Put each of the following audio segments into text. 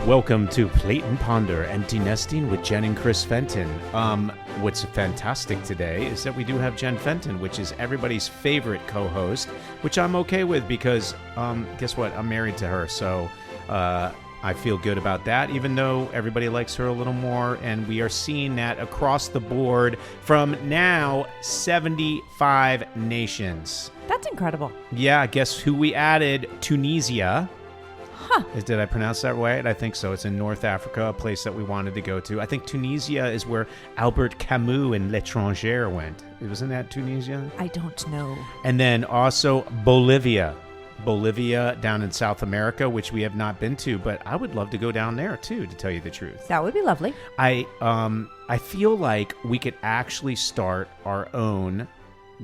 Welcome to Plate and Ponder, Empty Nesting with Jen and Chris Fenton. What's fantastic today is that we do have Jen Fenton, which is everybody's favorite co-host, which I'm okay with because, guess what? I'm married to her, so I feel good about that, even though everybody likes her a little more, and we are seeing that across the board from now 75 nations. That's incredible. Yeah, guess who we added? Tunisia. Huh. Did I pronounce that right? I think so. It's in North Africa, a place that we wanted to go to. I think Tunisia is where Albert Camus in L'Étranger went. Wasn't that Tunisia? I don't know. And then also Bolivia. Bolivia down in South America, which we have not been to, but I would love to go down there too, to tell you the truth. That would be lovely. I feel like we could actually start our own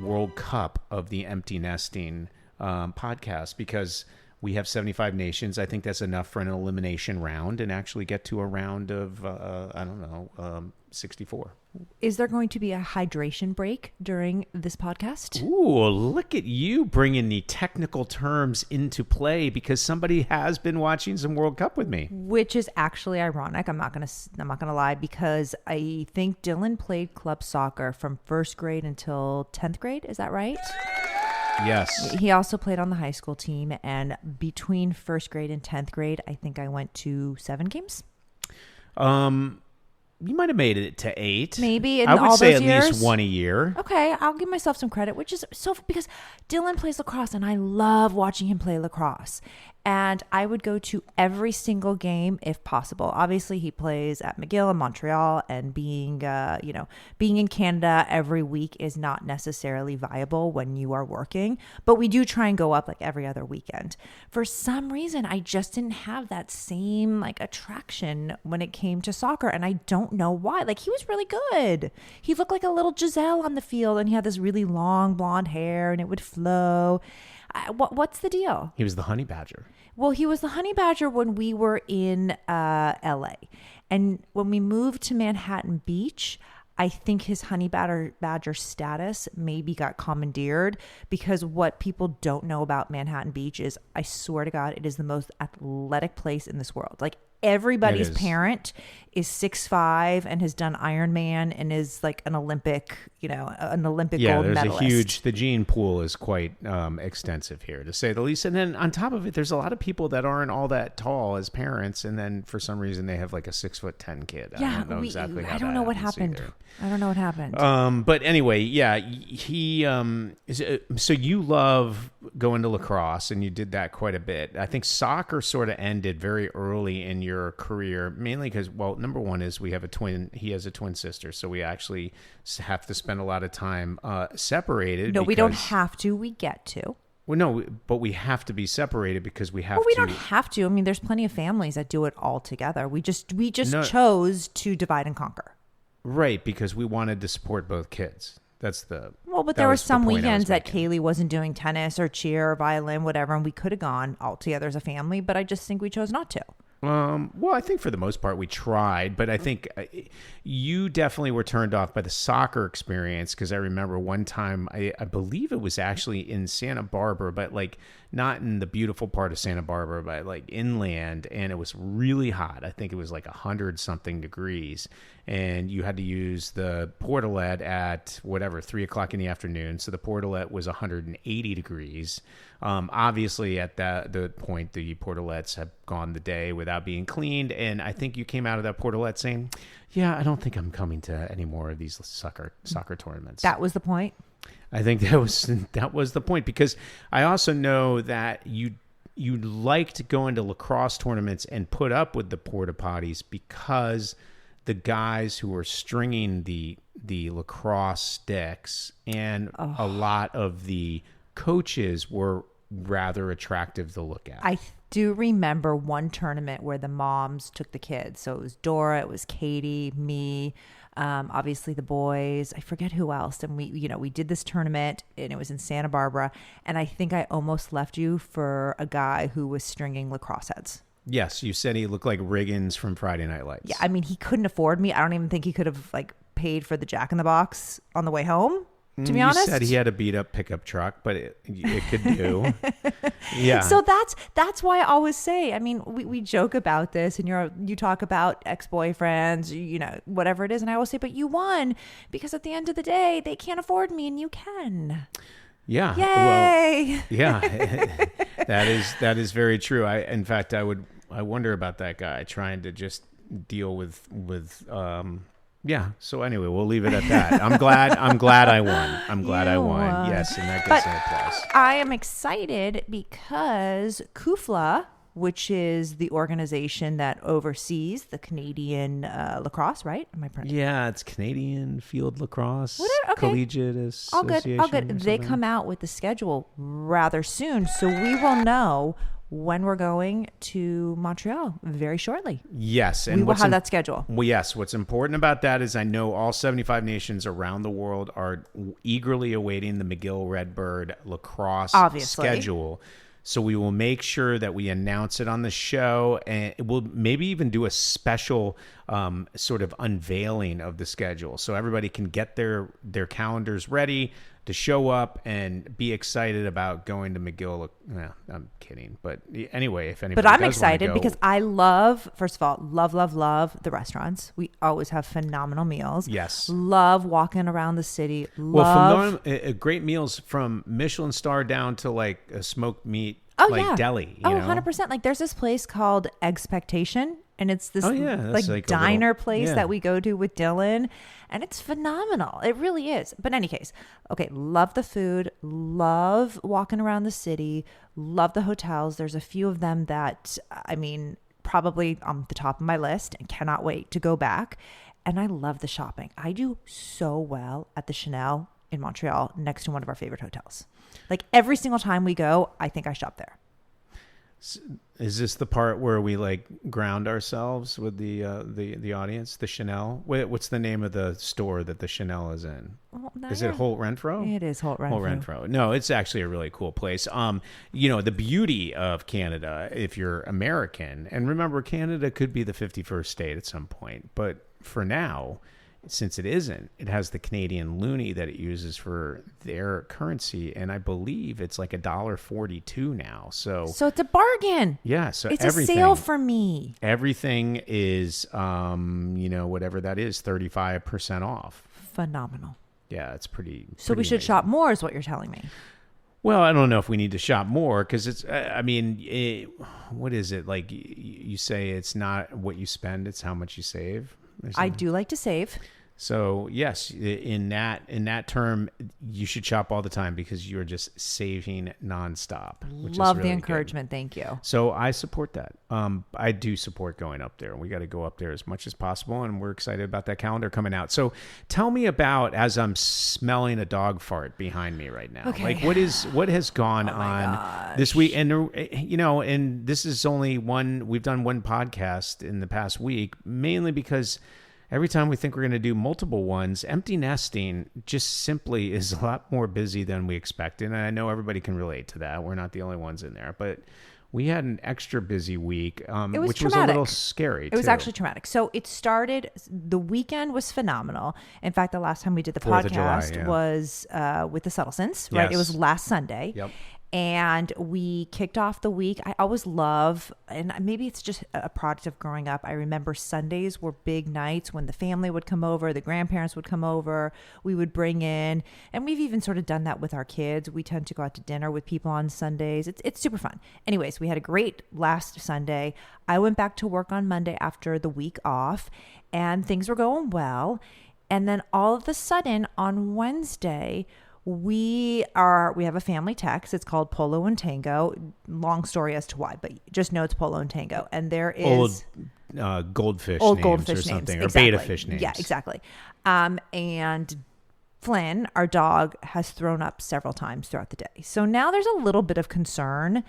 World Cup of the Empty Nesting podcast because we have 75 nations. I think that's enough for an elimination round and actually get to a round of, 64. Is there going to be a hydration break during this podcast? Ooh, look at you bringing the technical terms into play because somebody has been watching some World Cup with me. Which is actually ironic. I'm not gonna lie because I think Dylan played club soccer from first grade until 10th grade. Is that right? Yes. He also played on the high school team, and between first grade and 10th grade, I think I went to 7 games. You might have made it to 8. Maybe in I would all say those at years. least one a year. Okay, I'll give myself some credit, which is so because Dylan plays lacrosse and I love watching him play lacrosse. And I would go to every single game if possible. Obviously, he plays at McGill in Montreal, and being in Canada every week is not necessarily viable when you are working. But we do try and go up like every other weekend. For some reason, I just didn't have that same attraction when it came to soccer, and I don't know why. He was really good. He looked like a little Giselle on the field, and he had this really long blonde hair, and it would flow. What's the deal? He was the honey badger. Well, he was the honey badger when we were in LA. And when we moved to Manhattan Beach, I think his honey badger status maybe got commandeered because what people don't know about Manhattan Beach is, I swear to God, it is the most athletic place in this world. Everybody's parent is 6'5" and has done Ironman and is an Olympic, gold medalist. The gene pool is quite extensive here, to say the least. And then on top of it, there's a lot of people that aren't all that tall as parents, and then for some reason they have a 6'10" kid. Yeah, I don't know exactly how I don't know what happened. Either. I don't know what happened. But anyway, yeah, he. So you love going to lacrosse, and you did that quite a bit. I think soccer sort of ended very early in your career, mainly because, well, number one is we have a twin. He has a twin sister, so we actually have to spend a lot of time separated. No, we don't have to. We get to. Well, no, but we have to be separated because we have to. Well, we don't have to. I mean, there's plenty of families that do it all together. We just chose to divide and conquer. Right, because we wanted to support both kids. But there were some weekends that Kaylee wasn't doing tennis or cheer or violin, whatever, and we could have gone all together as a family, but I just think we chose not to. Well, I think for the most part we tried, but I think you definitely were turned off by the soccer experience because I remember one time, I believe it was actually in Santa Barbara, but not in the beautiful part of Santa Barbara, but inland, and it was really hot. I think it was 100-something degrees, and you had to use the portalet at 3:00 in the afternoon. So the portalet was 180 degrees. Obviously, at the point, the portalets have gone the day without being cleaned, and I think you came out of that portalet saying, "Yeah, I don't think I'm coming to any more of these soccer tournaments." That was the point. I think that was the point because I also know that you liked going to lacrosse tournaments and put up with the porta potties because the guys who were stringing the lacrosse sticks and a lot of the coaches were rather attractive to look at. I do remember one tournament where the moms took the kids. So it was Dora, it was Katie, me, obviously the boys. I forget who else. And we did this tournament, and it was in Santa Barbara. And I think I almost left you for a guy who was stringing lacrosse heads. Yes, you said he looked like Riggins from Friday Night Lights. Yeah, I mean, he couldn't afford me. I don't even think he could have paid for the Jack in the Box on the way home. To be honest, you said he had a beat up pickup truck, but it could do. Yeah. So that's why I always say, I mean, we joke about this, and you talk about ex-boyfriends, whatever it is, and I always say, but you won, because at the end of the day, they can't afford me and you can. Yeah. Yay. Well, yeah. that is very true. In fact, I wonder about that guy trying to just deal with yeah. So anyway, we'll leave it at that. I'm glad I won. I won. Yes, and that gets an applause. I am excited because KUFLA, which is the organization that oversees the Canadian lacrosse, right? Am I pronouncing? Yeah, it's Canadian Field Lacrosse Okay. Collegiate Association. All good. They come out with the schedule rather soon, so we will know when we're going to Montreal very shortly. Yes. And we will have that schedule. Well, yes. What's important about that is I know all 75 nations around the world are eagerly awaiting the McGill Redbird lacrosse schedule. So we will make sure that we announce it on the show, and we'll maybe even do a special sort of unveiling of the schedule so everybody can get their calendars ready to show up and be excited about going to McGill. I'm kidding. But anyway, if anybody But I'm does excited want to go, because I love, first of all, love the restaurants. We always have phenomenal meals. Yes. Love walking around the city. Well, from great meals from Michelin star down to like a smoked meat deli. You know? 100%. Like there's this place called Expectation, and it's this like little diner place that we go to with Dylan, and it's phenomenal. It really is. But in any case, okay, love the food, love walking around the city, love the hotels. There's a few of them that, I mean, probably on the top of my list and cannot wait to go back. And I love the shopping. I do so well at the Chanel in Montreal next to one of our favorite hotels. Like every single time we go, I think I shop there. Is this the part where we like ground ourselves with the audience? The Chanel. What's the name of the store that the Chanel is in? Well, is it Holt Renfrew? It is Holt Renfrew. Holt Renfrew. No, it's actually a really cool place. The beauty of Canada, if you're American, and remember, Canada could be the 51st state at some point, but for now, since it isn't, it has the Canadian loonie that it uses for their currency, and I believe it's like $1.42 now. So it's a bargain. Yeah, so it's a sale for me. Everything is, whatever that is, 35% off. Phenomenal. Yeah, it's pretty. So we should shop more, is what you're telling me. Well, I don't know if we need to shop more because it's. What is it like? You say it's not what you spend; it's how much you save. I do like to save. So yes, in that term, you should shop all the time because you're just saving nonstop. Which Love is really the encouragement. Good. Thank you. So I support that. I do support going up there, and we got to go up there as much as possible. And we're excited about that calendar coming out. So tell me about, as I'm smelling a dog fart behind me right now. Okay. Like what has gone on this week? And and this is only one. We've done one podcast in the past week, mainly because every time we think we're going to do multiple ones, empty nesting just simply is a lot more busy than we expected. And I know everybody can relate to that. We're not the only ones in there. But we had an extra busy week, which was a little scary, It was actually traumatic. So it started, the weekend was phenomenal. In fact, the last time we did the 4th of July, podcast was with the Suttelsons, right? Yes. It was last Sunday. Yep. And we kicked off the week. I always love, and maybe it's just a product of growing up, I remember Sundays were big nights when the family would come over, the grandparents would come over, we would bring in, and we've even sort of done that with our kids. We tend to go out to dinner with people on Sundays. It's super fun. Anyways, we had a great last Sunday. I went back to work on Monday after the week off, and things were going well. And then all of a sudden on Wednesday, we have a family text. It's called Polo and Tango. Long story as to why, but just know it's Polo and Tango. And there is goldfish old names goldfish or something, names. or beta fish names. Yeah, exactly. And Flynn, our dog, has thrown up several times throughout the day. So now there's a little bit of concern.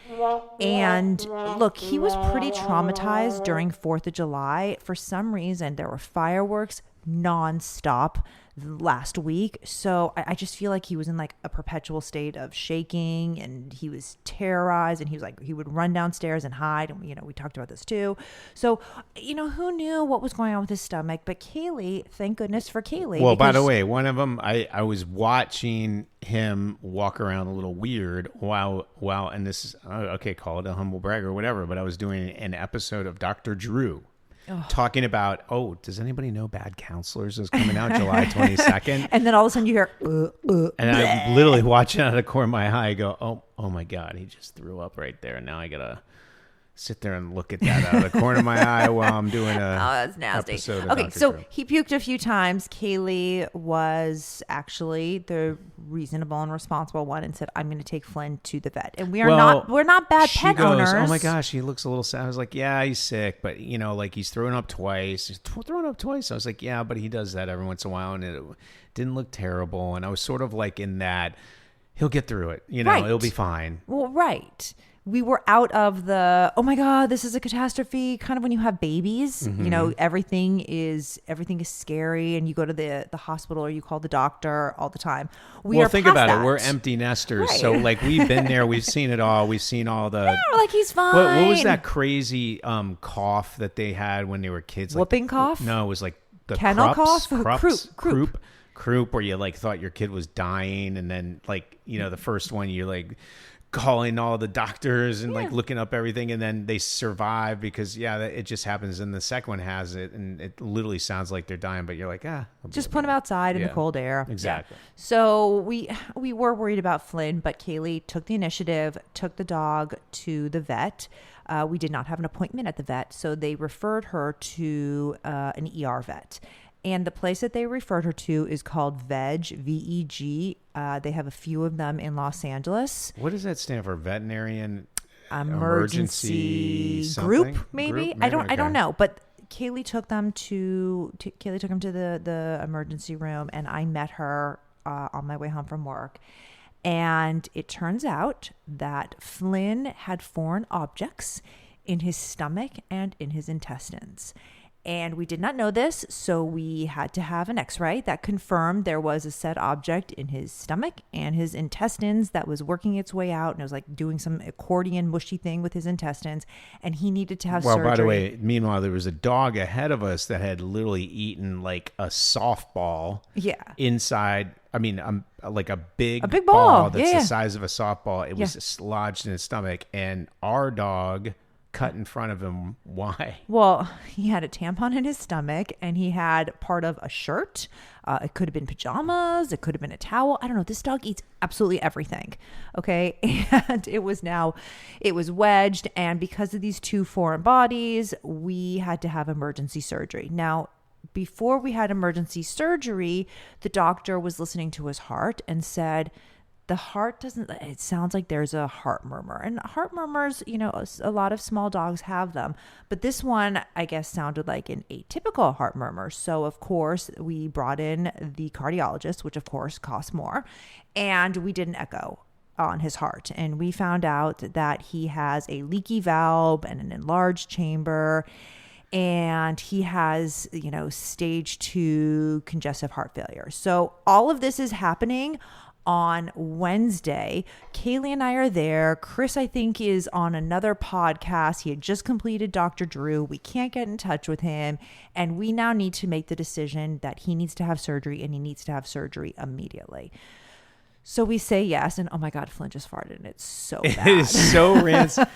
And look, he was pretty traumatized during 4th of July. For some reason, there were fireworks, nonstop last week. So I just feel like he was in like a perpetual state of shaking, and he was terrorized, and he was like, he would run downstairs and hide. And, we talked about this too. So, who knew what was going on with his stomach? But Kaylee, thank goodness for Kaylee. Well, by the way, one of them, I was watching him walk around a little weird while, and this is, okay, call it a humble brag or whatever, but I was doing an episode of Dr. Drew. Talking about, does anybody know Bad Counselors is coming out July 22nd? And then all of a sudden you hear, and I'm literally watching out of the corner of my eye. I go, oh my God, he just threw up right there. And now I got to sit there and look at that out of the corner of my eye while I'm doing that's nasty. Episode of Okay, Dr. so Drew. he puked a few times. Kaylee was actually the reasonable and responsible one and said, I'm going to take Flynn to the vet. And we're not bad she pet goes, owners. Oh my gosh, he looks a little sad. I was like, yeah, he's sick, but like he's throwing up twice. I was like, yeah, but he does that every once in a while, and it didn't look terrible. And I was sort of like in that, he'll get through it. Right. It'll be fine. Well, right. We were out of the, oh my God, this is a catastrophe. Kind of when you have babies, Mm-hmm. everything is scary, and you go to the hospital or you call the doctor all the time. Well, think about that. it. We're empty nesters. Right. So like we've been there. We've seen it all. We've seen all the. Yeah, we're like, he's fine. What was that crazy cough that they had when they were kids? Whooping cough? No, it was like the Kennel cough? Croup, where you like thought your kid was dying, and then like the first one you're like calling all the doctors and like looking up everything, and then they survive because it just happens, and the second one has it, and it literally sounds like they're dying, but you're like, just put them outside in the cold air. Exactly. Yeah. So we were worried about Flynn, but Kaylee took the initiative, took the dog to the vet. We did not have an appointment at the vet, so they referred her to an ER vet. And the place that they referred her to is called VEG, V-E-G. They have a few of them in Los Angeles. What does that stand for? Veterinarian Emergency something? group, maybe? Group? I don't know. But Kaylee took them to the emergency room, and I met her on my way home from work. And it turns out that Flynn had foreign objects in his stomach and in his intestines. And we did not know this, so we had to have an x-ray that confirmed there was a said object in his stomach and his intestines that was working its way out, and it was like doing some accordion mushy thing with his intestines, and he needed to have surgery. Well, by the way, meanwhile, there was a dog ahead of us that had literally eaten like a softball inside. I mean, like a big ball that's the size of a softball. It was lodged in his stomach, and our dog cut in front of him. Why? Well, he had a tampon in his stomach, and he had part of a shirt. It could have been pajamas. It could have been a towel. I don't know. This dog eats absolutely everything. Okay. And it was wedged. And because of these two foreign bodies, we had to have emergency surgery. Now, before we had emergency surgery, the doctor was listening to his heart and said, the heart it sounds like there's a heart murmur. And heart murmurs, a lot of small dogs have them. But this one, I guess, sounded like an atypical heart murmur. So, of course, we brought in the cardiologist, which, of course, costs more. And we did an echo on his heart. And we found out that he has a leaky valve and an enlarged chamber. And he has, stage 2 congestive heart failure. So all of this is happening on Wednesday. Kaylee and I are there. Chris, I think, is on another podcast. He had just completed Dr. Drew. We can't get in touch with him. And we now need to make the decision that he needs to have surgery, and he needs to have surgery immediately. So we say yes, and oh my God, Flynn just farted, and it's so bad. It is so rinse. Oh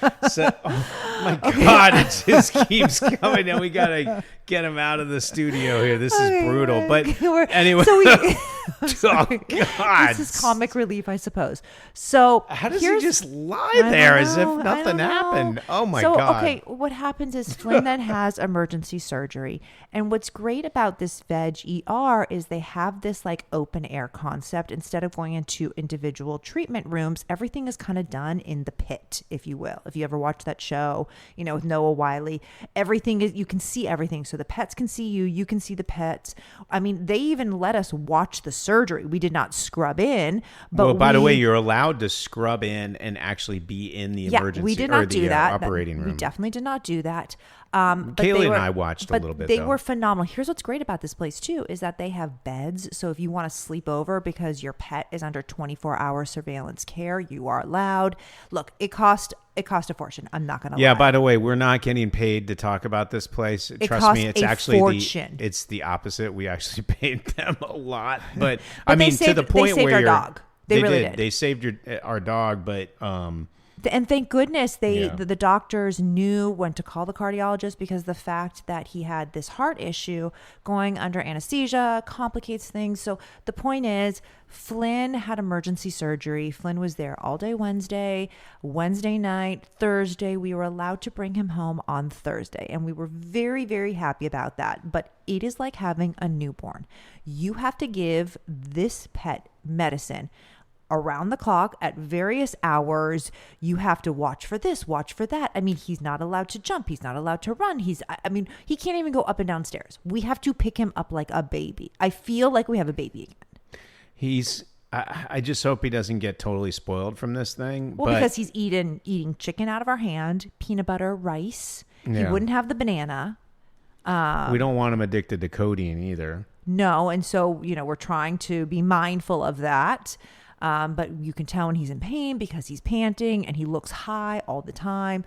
my God, it just keeps coming. Now we gotta get him out of the studio here. This is brutal. But anyway, so oh God, this is comic relief, I suppose. So how does he just lie there as if nothing happened? Oh my God. Okay, what happens is Flynn then has emergency surgery, and what's great about this VEG ER is they have this like open air concept. Instead of going into individual treatment rooms, everything is kind of done in the pit, if you will. If you ever watched that show, with Noah Wiley, everything is, you can see everything. So the pets can see you, you can see the pets. I mean, they even let us watch the surgery. We did not scrub in, but well, by the way, you're allowed to scrub in and actually be in the emergency. We did not do that. Operating room. We definitely did not do that. But Kaylee and I watched a little bit, they though. were phenomenal. Here's what's great about this place too, is that they have beds. So if you want to sleep over because your pet is under 24-hour surveillance care, you are allowed. Look, it cost a fortune. I'm not going to lie. Yeah, by the way, we're not getting paid to talk about this place. Trust cost me, it's a actually fortune. it's the opposite. We actually paid them a lot. But But I mean, saved, to the point they saved where our you're, dog. They really did. They saved our dog, but And thank goodness the doctors knew when to call the cardiologist, because the fact that he had this heart issue going under anesthesia complicates things. So the point is, Flynn had emergency surgery. Flynn was there all day Wednesday night, Thursday. We were allowed to bring him home on Thursday, and we were very, very happy about that. But it is like having a newborn. You have to give this pet medicine around the clock at various hours. You have to watch for this, watch for that. I mean, he's not allowed to jump. He's not allowed to run. He can't even go up and down stairs. We have to pick him up like a baby. I feel like we have a baby again. I just hope he doesn't get totally spoiled from this thing. Well, because he's eating chicken out of our hand, peanut butter, rice. Yeah. He wouldn't have the banana. We don't want him addicted to codeine either. No. And so, we're trying to be mindful of that. But you can tell when he's in pain because he's panting and he looks high all the time.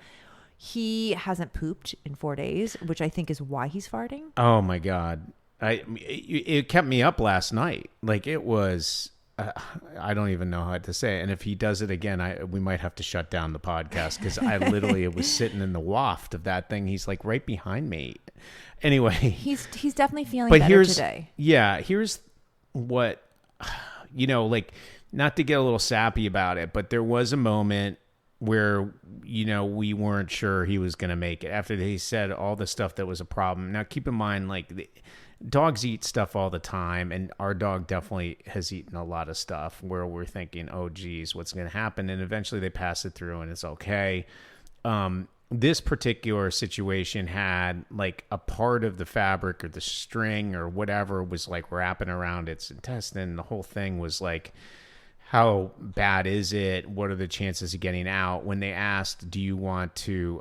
He hasn't pooped in 4 days, which I think is why he's farting. Oh my God. It kept me up last night. Like, it was, I don't even know how to say it. And if he does it again, we might have to shut down the podcast, because I literally was sitting in the waft of that thing. He's like right behind me. Anyway. He's definitely feeling better today. Yeah. Here's what, like, not to get a little sappy about it, but there was a moment where, we weren't sure he was going to make it after he said all the stuff that was a problem. Now, keep in mind, like, dogs eat stuff all the time, and our dog definitely has eaten a lot of stuff where we're thinking, oh, geez, what's going to happen? And eventually they pass it through and it's okay. This particular situation had, like, a part of the fabric or the string or whatever was, like, wrapping around its intestine. The whole thing was like, how bad is it? What are the chances of getting out? When they asked, do you want to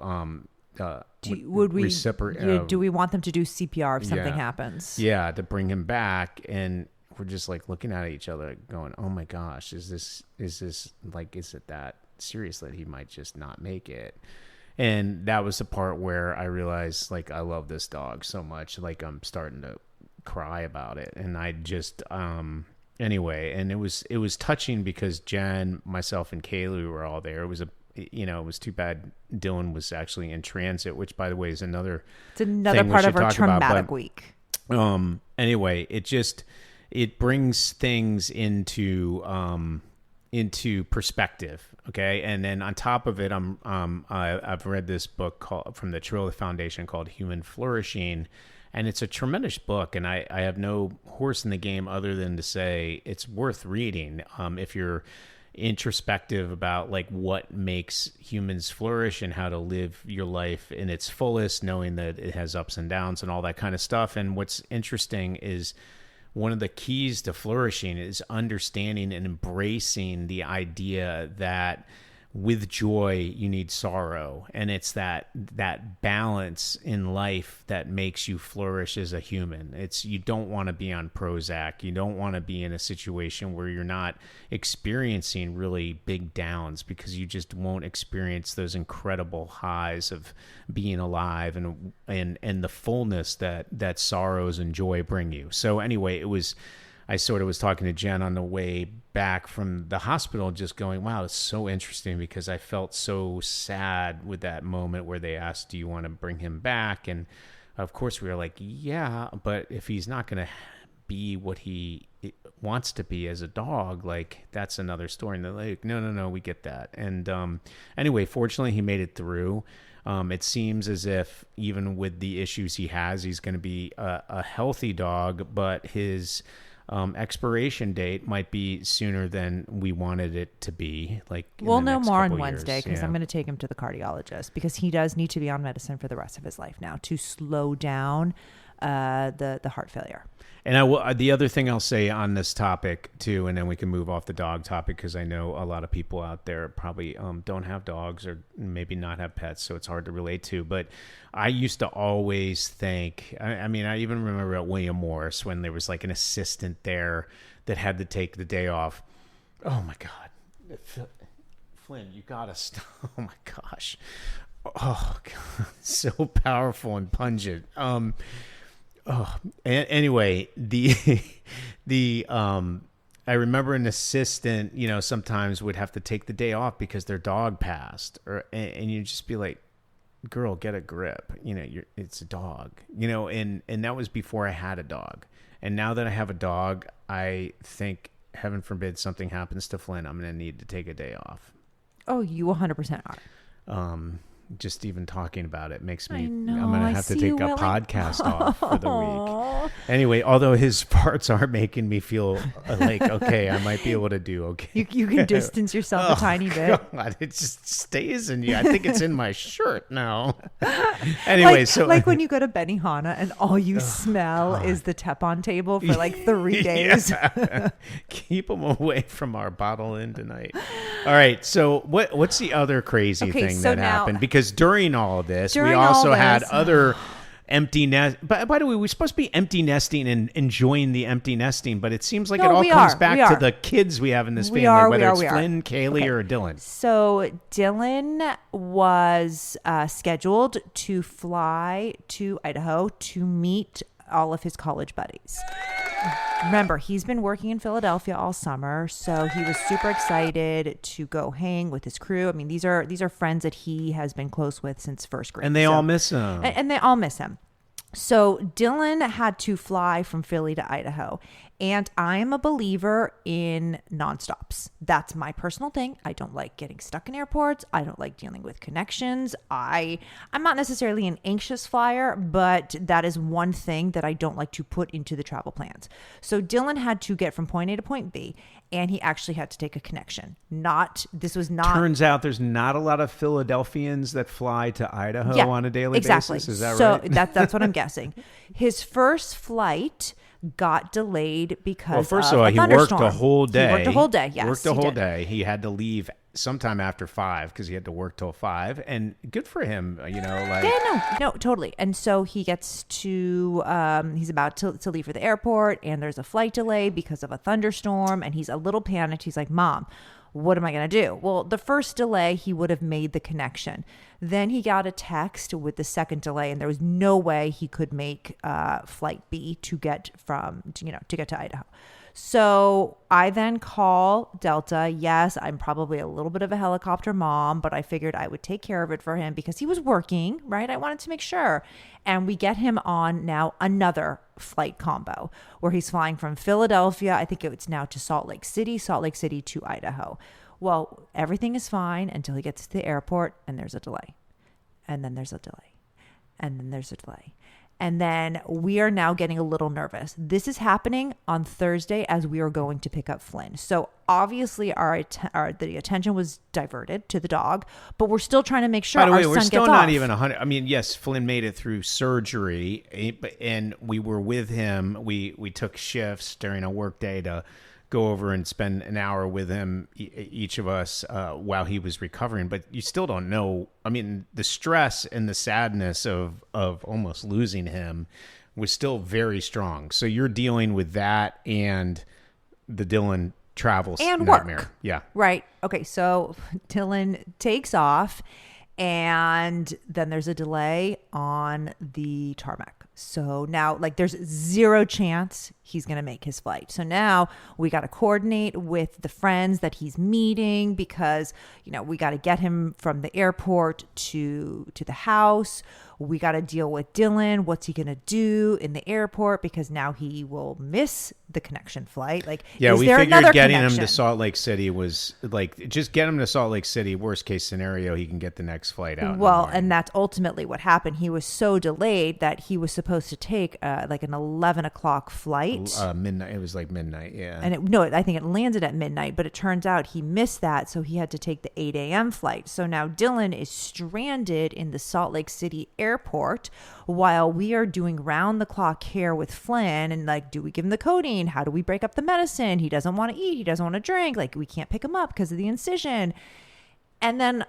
do we want them to do CPR if something happens? Yeah, to bring him back. And we're just like looking at each other going, oh my gosh, is it that serious that he might just not make it? And that was the part where I realized, like, I love this dog so much. Like, I'm starting to cry about it. And I just, anyway, and it was touching because Jen, myself, and Kaylee were all there. It was it was too bad Dylan was actually in transit, which, by the way, is another part of our traumatic week. Anyway, it brings things into perspective. Okay. And then on top of it, I've read this book from the Trillo Foundation called Human Flourishing. And it's a tremendous book, and I have no horse in the game other than to say it's worth reading if you're introspective about, like, what makes humans flourish and how to live your life in its fullest, knowing that it has ups and downs and all that kind of stuff. And what's interesting is one of the keys to flourishing is understanding and embracing the idea that with joy, you need sorrow. And it's that balance in life that makes you flourish as a human. You don't want to be on Prozac. You don't want to be in a situation where you're not experiencing really big downs, because you just won't experience those incredible highs of being alive and the fullness that sorrows and joy bring you. So anyway, I sort of was talking to Jen on the way back from the hospital, just going, wow, it's so interesting, because I felt so sad with that moment where they asked, do you want to bring him back? And of course we were like, yeah, but if he's not going to be what he wants to be as a dog, like, that's another story. And they're like, no, we get that. And anyway, fortunately he made it through. It seems as if even with the issues he has, he's going to be a healthy dog, but his expiration date might be sooner than we wanted it to be. Like, we'll know more on Wednesday, because I'm going to take him to the cardiologist, because he does need to be on medicine for the rest of his life now to slow down the heart failure. And the other thing I'll say on this topic too, and then we can move off the dog topic, because I know a lot of people out there probably don't have dogs or maybe not have pets, so it's hard to relate to. But I used to always think, I mean, I even remember at William Morris when there was like an assistant there that had to take the day off. Oh my God. Flynn, you gotta stop. Oh my gosh. Oh God. So powerful and pungent. Anyway, I remember an assistant, sometimes would have to take the day off because their dog passed, and you'd just be like, girl, get a grip. It's a dog, and that was before I had a dog. And now that I have a dog, I think, heaven forbid something happens to Flynn, I'm going to need to take a day off. Oh, you 100% are. Just even talking about it makes me, I'm going to have to take a podcast off for the week. Anyway, although his farts are making me feel like, okay, I might be able to do okay. You can distance yourself a tiny bit. God, it just stays in you. I think it's in my shirt now. Anyway, like when you go to Benihana and all you smell is the Teppan table for like 3 days. Yeah. Keep them away from our bottle in tonight. All right. So what's the other crazy thing that happened? Because during all of this, we also had other empty nest. By the way, we're supposed to be empty nesting and enjoying the empty nesting, but it seems like it all comes back to the kids we have in this family, whether it's Flynn, Kaylee, or Dylan. So Dylan was scheduled to fly to Idaho to meet all of his college buddies. Remember, he's been working in Philadelphia all summer, so he was super excited to go hang with his crew. I mean, these are friends that he has been close with since first grade. And they all miss him. And they all miss him. So Dylan had to fly from Philly to Idaho. And I am a believer in nonstops. That's my personal thing. I don't like getting stuck in airports. I don't like dealing with connections. I'm not necessarily an anxious flyer, but that is one thing that I don't like to put into the travel plans. So Dylan had to get from point A to point B, and he actually had to take a connection. Turns out there's not a lot of Philadelphians that fly to Idaho on a daily basis. Is that right? So that's what I'm guessing. His first flight got delayed because first of all, he worked a whole day. He worked a whole day, yes. Worked a whole day. He had to leave sometime after 5 because he had to work till 5. And good for him, no, totally. And so he gets to, he's about to leave for the airport, and there's a flight delay because of a thunderstorm, and he's a little panicked. He's like, Mom, what am I going to do? Well, the first delay, he would have made the connection. Then he got a text with the second delay, and there was no way he could make flight B to get to Idaho. So I then call Delta. Yes, I'm probably a little bit of a helicopter mom, but I figured I would take care of it for him because he was working, right? I wanted to make sure. And we get him on now another flight combo where he's flying from Philadelphia. I think it's now to Salt Lake City to Idaho. Well, everything is fine until he gets to the airport and there's a delay. And then there's a delay. And then there's a delay. And then we are now getting a little nervous. This is happening on Thursday as we are going to pick up Flynn. So obviously the attention was diverted to the dog, but we're still trying to make sure our son gets off. By the way, we're still not even 100. I mean, yes, Flynn made it through surgery, and we were with him. We took shifts during a work day to go over and spend an hour with him, each of us, while he was recovering. But you still don't know. I mean, the stress and the sadness of almost losing him was still very strong. So you're dealing with that and the Dylan travel and nightmare. Work. Yeah. Right. Okay. So Dylan takes off, and then there's a delay on the tarmac. So now, there's zero chance he's going to make his flight. So now we got to coordinate with the friends that he's meeting because, we got to get him from the airport to the house. We got to deal with Dylan. What's he going to do in the airport? Because now he will miss the connection flight. We figured getting him to Salt Lake City was just get him to Salt Lake City. Worst case scenario, he can get the next flight out. Well, and that's ultimately what happened. He was so delayed that he was supposed to take like an 11 o'clock flight. Midnight. It was like midnight. Yeah. And I think it landed at midnight, but it turns out he missed that. So he had to take the 8 a.m. flight. So now Dylan is stranded in the Salt Lake City airport while we are doing round the clock care with Flynn. And like, do we give him the codeine? How do we break up the medicine? He doesn't want to eat. He doesn't want to drink. Like, we can't pick him up because of the incision. And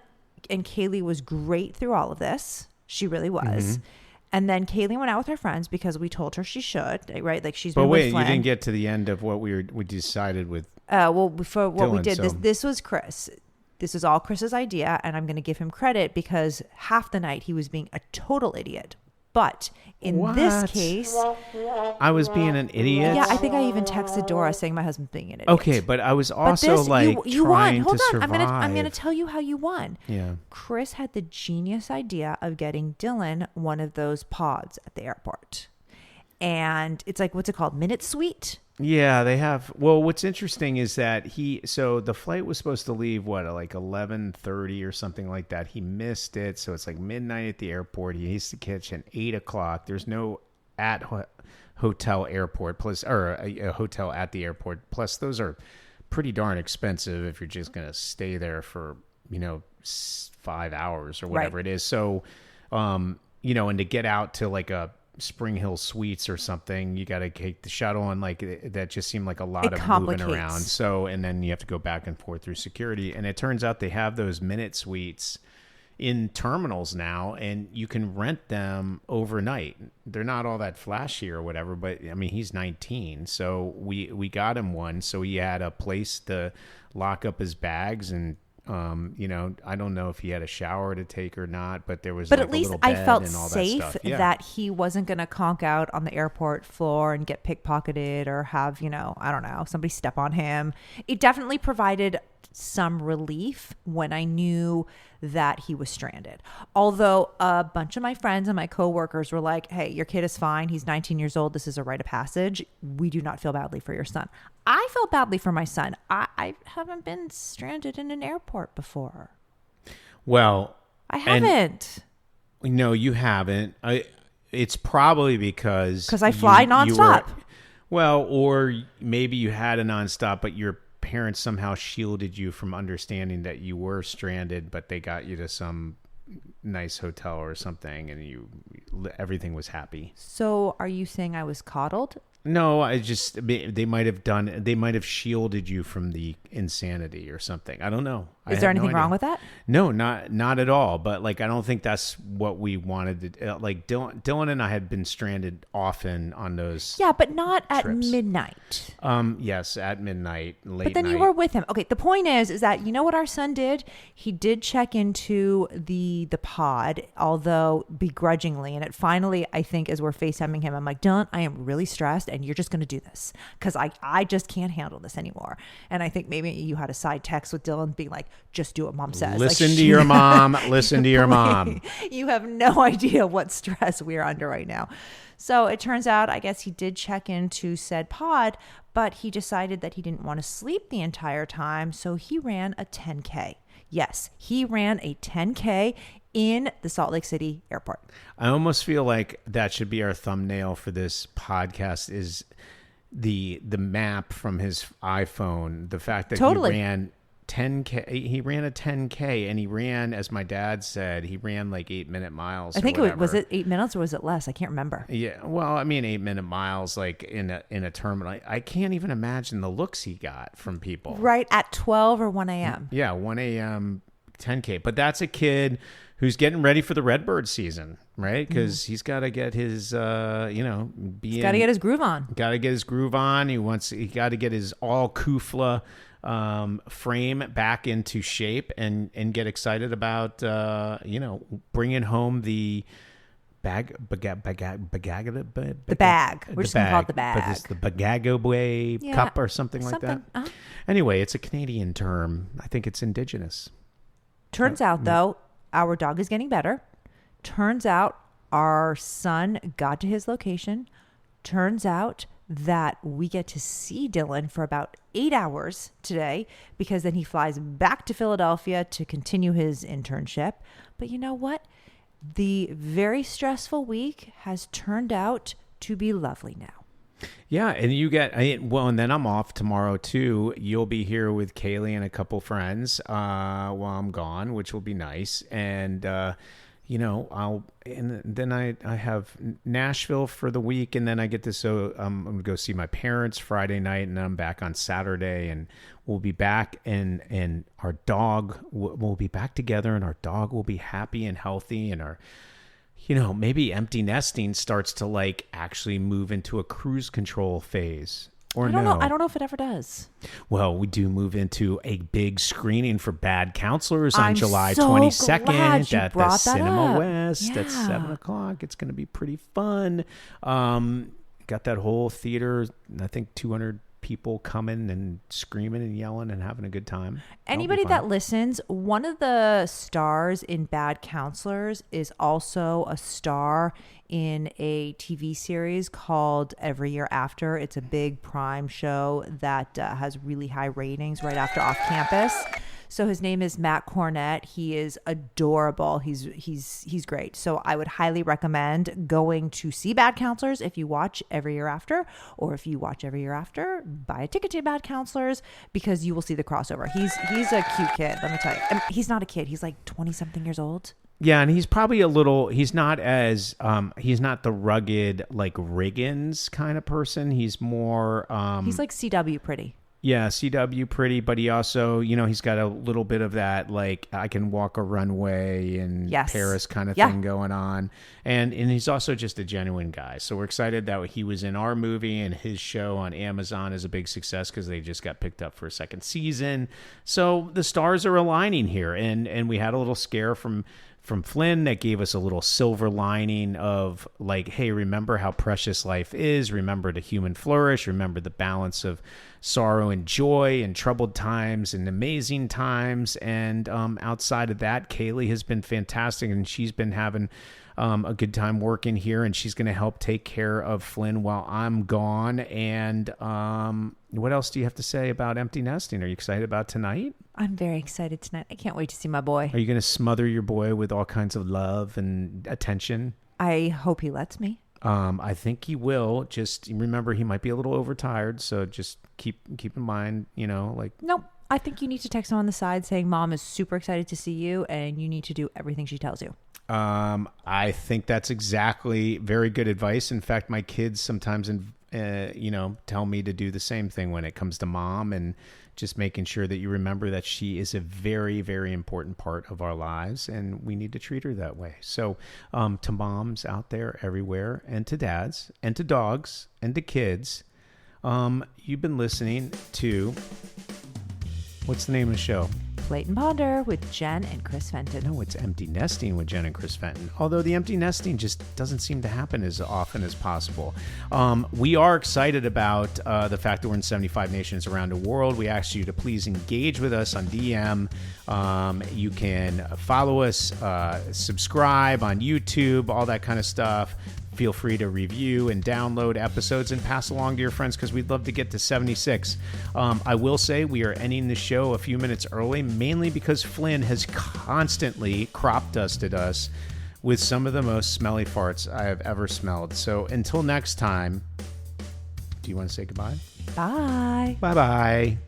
Kaylee was great through all of this. She really was. Mm-hmm. And then Kaylee went out with her friends because we told her she should, right? Like, she's been with Flynn. But wait, you didn't get to the end of what we decided with. Well, for what Dylan, we did, this was Chris. This is all Chris's idea, and I'm going to give him credit because half the night he was being a total idiot. But in this case, I was being an idiot. Yeah, I think I even texted Dora saying my husband's being an idiot. Okay, but I was also you trying won. Hold to on, survive. I'm gonna tell you how you won. Yeah. Chris had the genius idea of getting Dylan one of those pods at the airport, and it's like, what's it called? Minute Suite. Yeah, they have. Well, what's interesting is that so the flight was supposed to leave like 11:30 or something like that. He missed it, so it's like midnight at the airport. He needs to catch an 8 o'clock. There's no hotel airport plus or a hotel at the airport. Plus, those are pretty darn expensive if you're just gonna stay there for 5 hours or whatever it is. So, and to get out to like a Spring Hill Suites or something, you got to take the shuttle, and like that just seemed like a lot of moving around. So, and then you have to go back and forth through security. And it turns out they have those minute suites in terminals now, and you can rent them overnight. They're not all that flashy or whatever, but I mean, he's 19, so we got him one. So he had a place to lock up his bags and. I don't know if he had a shower to take or not, but there was. But like at least a little bed I felt and all safe that he wasn't going to conk out on the airport floor and get pickpocketed or have I don't know, somebody step on him. It definitely provided some relief when I knew that he was stranded. Although a bunch of my friends and my coworkers were like, "Hey, your kid is fine. He's 19 years old. This is a rite of passage. We do not feel badly for your son." I felt badly for my son. I haven't been stranded in an airport before. Well, I haven't. No, you haven't. It's probably because I fly nonstop. Or maybe you had a nonstop, but your parents somehow shielded you from understanding that you were stranded, but they got you to some nice hotel or something, and everything was happy. So, are you saying I was coddled? No, they might have shielded you from the insanity or something. I don't know. Is there anything wrong with that? No, not at all. But like, I don't think that's what we wanted to. Like, Dylan and I had been stranded often on those. Yeah, but not trips. At midnight. Yes, at midnight, late. But then you were with him. Okay, the point is that what our son did? He did check into the pod, although begrudgingly. And it finally, I think, as we're FaceTiming him, I'm like, Dylan, I am really stressed, and you're just going to do this because I just can't handle this anymore. And I think maybe you had a side text with Dylan being like, just do what mom says. Listen to your mom. Listen to your mom. You have no idea what stress we're under right now. So it turns out, I guess he did check into said pod, but he decided that he didn't want to sleep the entire time. So he ran a 10K. Yes, he ran a 10K in the Salt Lake City airport. I almost feel like that should be our thumbnail for this podcast is the map from his iPhone. The fact that he ran 10K, he ran a 10K, and he ran, as my dad said, he ran like 8-minute miles. I think was it 8 minutes or was it less? I can't remember. Yeah, well, I mean, 8-minute miles, like in a terminal. I can't even imagine the looks he got from people. Right at 12 or 1 a.m. Yeah, 1 a.m. 10K. But that's a kid who's getting ready for the Redbird season, right? Because he's got to get his, he's got to get his groove on. Got to get his groove on. He got to get his all Kufla frame back into shape and get excited about, bringing home the bag. We're just going to call it the bag. But it's the Bagagaway cup or something like that. Uh-huh. Anyway, it's a Canadian term. I think it's indigenous. Turns out, though, our dog is getting better. Turns out our son got to his location. Turns out that we get to see Dylan for about 8 hours today because then he flies back to Philadelphia to continue his internship. But you know what? the very stressful week has turned out to be lovely now. Yeah, and and then I'm off tomorrow too. You'll be here with Kaylee and a couple friends while I'm gone, which will be nice. And then I have Nashville for the week, and then I get to I'm gonna go see my parents Friday night, and then I'm back on Saturday, and we'll be back, and our dog will be back together, and our dog will be happy and healthy, and our maybe empty nesting starts to like actually move into a cruise control phase. Or I don't know. I don't know if it ever does. Well, we do move into a big screening for Bad Counselors on I'm July so 22nd glad you at the brought that Cinema up. West at Yeah. 7:00. It's going to be pretty fun. Got that whole theater, I think 200 people coming and screaming and yelling and having a good time. Anybody that listens, one of the stars in Bad Counselors is also a star in a TV series called Every Year After. It's a big Prime show that has really high ratings right after Off Campus. So his name is Matt Cornett. He is adorable. He's great. So I would highly recommend going to see Bad Counselors if you watch Every Year After, or if you watch Every Year After, buy a ticket to Bad Counselors because you will see the crossover. He's a cute kid, let me tell you. I mean, he's not a kid. He's like 20-something years old. Yeah, and he's probably he's not the rugged like Riggins kind of person. He's more He's like CW pretty. Yeah, CW pretty, but he also, he's got a little bit of that, like, I can walk a runway in Paris kind of thing going on. And he's also just a genuine guy. So we're excited that he was in our movie, and his show on Amazon is a big success because they just got picked up for a second season. So the stars are aligning here. And we had a little scare from Flynn that gave us a little silver lining of like, hey, remember how precious life is. Remember the human flourish. Remember the balance of sorrow and joy and troubled times and amazing times. And outside of that, Kaylee has been fantastic, and she's been having a good time working here, and she's going to help take care of Flynn while I'm gone. And what else do you have to say about empty nesting? Are you excited about tonight? I'm very excited tonight. I can't wait to see my boy. Are you going to smother your boy with all kinds of love and attention? I hope he lets me. I think he will. Just remember, he might be a little overtired, so just keep in mind, Nope. I think you need to text him on the side saying Mom is super excited to see you, and you need to do everything she tells you. I think that's exactly very good advice. In fact, my kids sometimes, tell me to do the same thing when it comes to Mom, and just making sure that you remember that she is a very, very important part of our lives, and we need to treat her that way. So to moms out there everywhere, and to dads, and to dogs, and to kids, you've been listening to, what's the name of the show? Plate and Ponder with Jen and Chris Fenton. No, it's Empty Nesting with Jen and Chris Fenton. Although the empty nesting just doesn't seem to happen as often as possible. We are excited about the fact that we're in 75 nations around the world. We ask you to please engage with us on DM. You can follow us, subscribe on YouTube, all that kind of stuff. Feel free to review and download episodes and pass along to your friends, because we'd love to get to 76. I will say we are ending the show a few minutes early, mainly because Flynn has constantly crop dusted us with some of the most smelly farts I have ever smelled. So until next time, do you want to say goodbye? Bye. Bye-bye.